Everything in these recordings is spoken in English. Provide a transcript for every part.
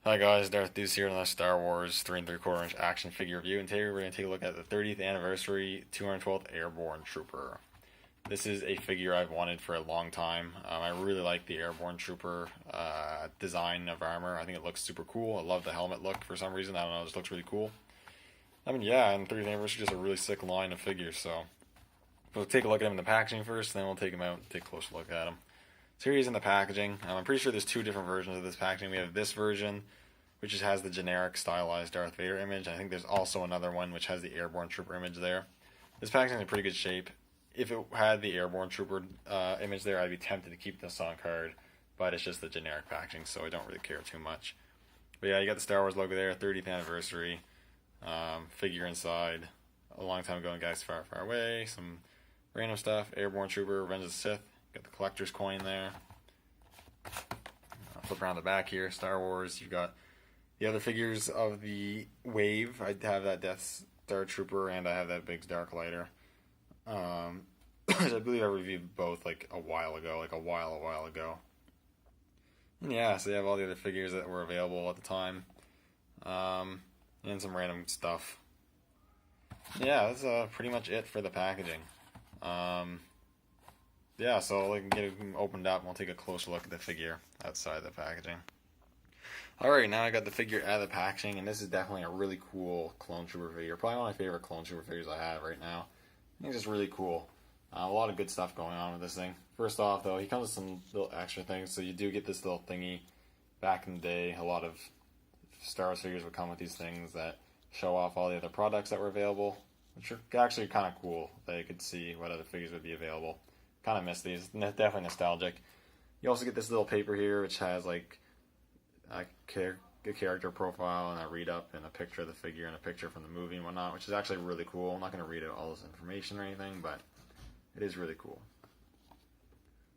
Hi guys, Darth Deuce here with another Star Wars 3 and 3/4 inch action figure review, and today we're going to take a look at the 30th anniversary 212th Airborne Trooper. This is a figure I've wanted for a long time. I really like the Airborne Trooper design of armor. I think it looks super cool. I love the helmet look for some reason. I don't know, it just looks really cool. I mean, yeah, and 30th anniversary is just a really sick line of figures, so we'll take a look at them in the packaging first, then we'll take them out and take a closer look at them. So here he is in the packaging. I'm pretty sure there's two different versions of this packaging. We have this version, which just has the generic stylized Darth Vader image. I think there's also another one which has the Airborne Trooper image there. This packaging is in pretty good shape. If it had the Airborne Trooper image there, I'd be tempted to keep this on card, but it's just the generic packaging, so I don't really care too much. But yeah, you got the Star Wars logo there, 30th anniversary, figure inside, a long time ago in Guys Far, Far Away, some random stuff, Airborne Trooper, Revenge of the Sith, got the collector's coin there. Flip around the back here, Star Wars, you've got the other figures of the wave. I have that Death Star Trooper and I have that Biggs Dark Lighter. I believe I reviewed both like a while ago. And yeah, so they have all the other figures that were available at the time. And some random stuff. Yeah, that's pretty much it for the packaging. Yeah, so I can get it opened up and we'll take a closer look at the figure outside the packaging. Alright, now I got the figure out of the packaging, and this is definitely a really cool Clone Trooper figure. Probably one of my favorite Clone Trooper figures I have right now. I think it's just really cool. A lot of good stuff going on with this thing. First off, though, he comes with some little extra things, so you do get this little thingy. Back in the day, a lot of Star Wars figures would come with these things that show off all the other products that were available, which are actually kind of cool, that you could see what other figures would be available. Kind of miss these. Definitely nostalgic. You also get this little paper here, which has like a character profile and a read-up and a picture of the figure and a picture from the movie and whatnot, which is actually really cool. I'm not going to read out all this information or anything, but it is really cool.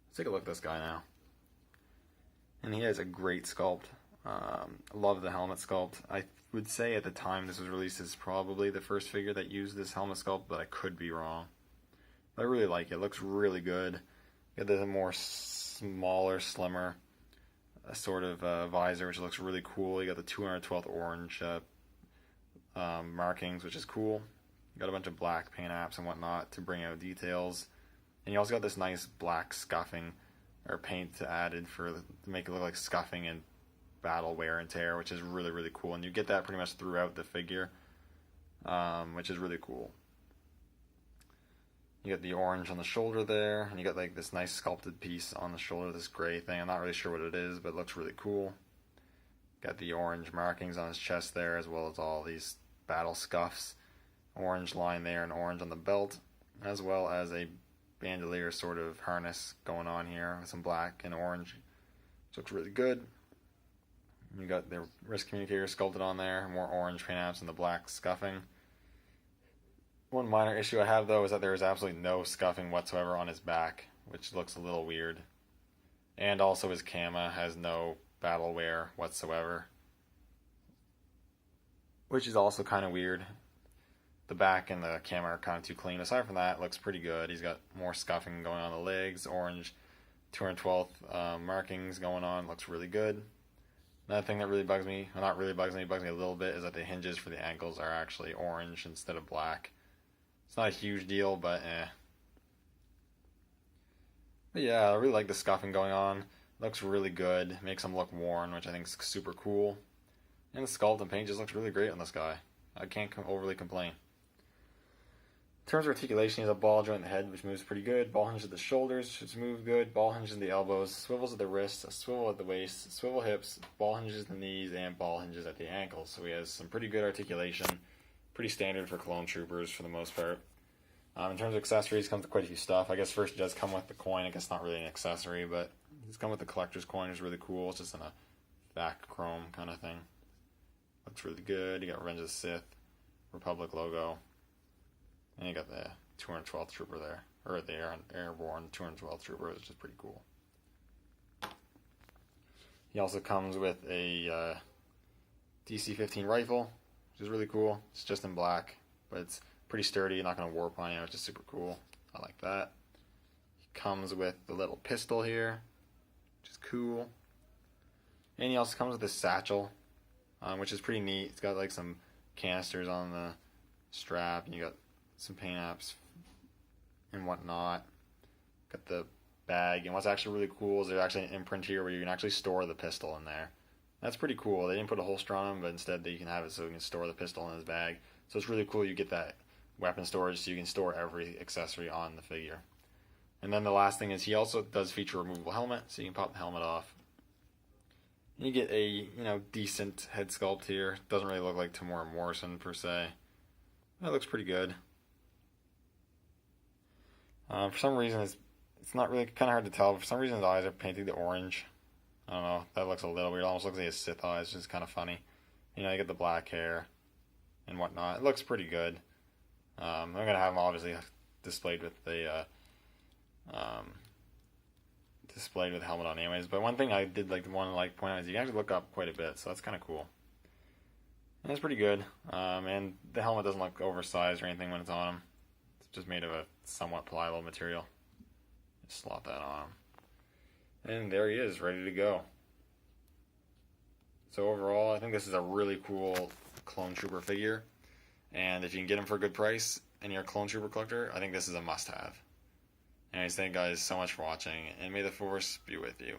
Let's take a look at this guy now. And he has a great sculpt. Love the helmet sculpt. I would say at the time this was released is probably the first figure that used this helmet sculpt, but I could be wrong. I really like it. It looks really good. Got the more smaller, slimmer sort of visor, which looks really cool. You got the 212th orange markings, which is cool. You got a bunch of black paint apps and whatnot to bring out details. And you also got this nice black scuffing or paint added to make it look like scuffing and battle wear and tear, which is really, really cool. And you get that pretty much throughout the figure, which is really cool. You got the orange on the shoulder there, and you got like this nice sculpted piece on the shoulder, this gray thing. I'm not really sure what it is, but it looks really cool. Got the orange markings on his chest there, as well as all these battle scuffs. Orange line there and orange on the belt, as well as a bandolier sort of harness going on here with some black and orange, which looks really good. You got the wrist communicator sculpted on there, more orange paint apps and the black scuffing. One minor issue I have, though, is that there is absolutely no scuffing whatsoever on his back, which looks a little weird. And also his camo has no battle wear whatsoever, which is also kind of weird. The back and the camo are kind of too clean. Aside from that, it looks pretty good. He's got more scuffing going on the legs, orange 212th markings going on. Looks really good. Another thing that really bugs me, well, not really bugs me, bugs me a little bit, is that the hinges for the ankles are actually orange instead of black. It's not a huge deal, but eh. But yeah, I really like the scuffing going on. Looks really good. Makes him look worn, which I think is super cool. And the sculpt and paint just looks really great on this guy. I can't overly complain. In terms of articulation, he has a ball joint in the head, which moves pretty good. Ball hinge at the shoulders, which move good. Ball hinges in the elbows, swivels at the wrists, a swivel at the waist, swivel hips, ball hinges at the knees, and ball hinges at the ankles. So he has some pretty good articulation. Pretty standard for Clone Troopers for the most part. In terms of accessories, comes with quite a few stuff. I guess first it does come with the coin. I guess not really an accessory, but it's come with the collector's coin. It's really cool. It's just in a back chrome kind of thing. Looks really good. You got Revenge of the Sith, Republic logo. And you got the 212th Trooper there. Or the Airborne 212th Trooper, which is pretty cool. He also comes with a DC-15 rifle, which is really cool. It's just in black, but it's pretty sturdy, not going to warp on you, which is super cool. I like that. He comes with the little pistol here, which is cool. And he also comes with this satchel, which is pretty neat. It's got like some canisters on the strap, and you got some paint apps and whatnot. Got the bag, and what's actually really cool is there's actually an imprint here where you can actually store the pistol in there. That's pretty cool. They didn't put a holster on him, but instead you can have it so you can store the pistol in his bag. So it's really cool. You get that weapon storage, so you can store every accessory on the figure. And then the last thing is he also does feature a removable helmet, so you can pop the helmet off. You get a decent head sculpt here. Doesn't really look like Tamora Morrison per se. That looks pretty good. For some reason it's not really, kind of hard to tell, but for some reason his eyes are painted the orange. I don't know, that looks a little weird. It almost looks like his Sith eyes, which is kind of funny. You get the black hair and whatnot. It looks pretty good. I'm going to have him obviously displayed with the helmet on anyways. But one thing I did want to point out is you can actually look up quite a bit, so that's kind of cool. And it's pretty good. And the helmet doesn't look oversized or anything when it's on him. It's just made of a somewhat pliable material. Just slot that on him. And there he is, ready to go. So overall, I think this is a really cool Clone Trooper figure. And if you can get him for a good price and you're a Clone Trooper collector, I think this is a must-have. Anyways, thank you guys so much for watching, and may the Force be with you.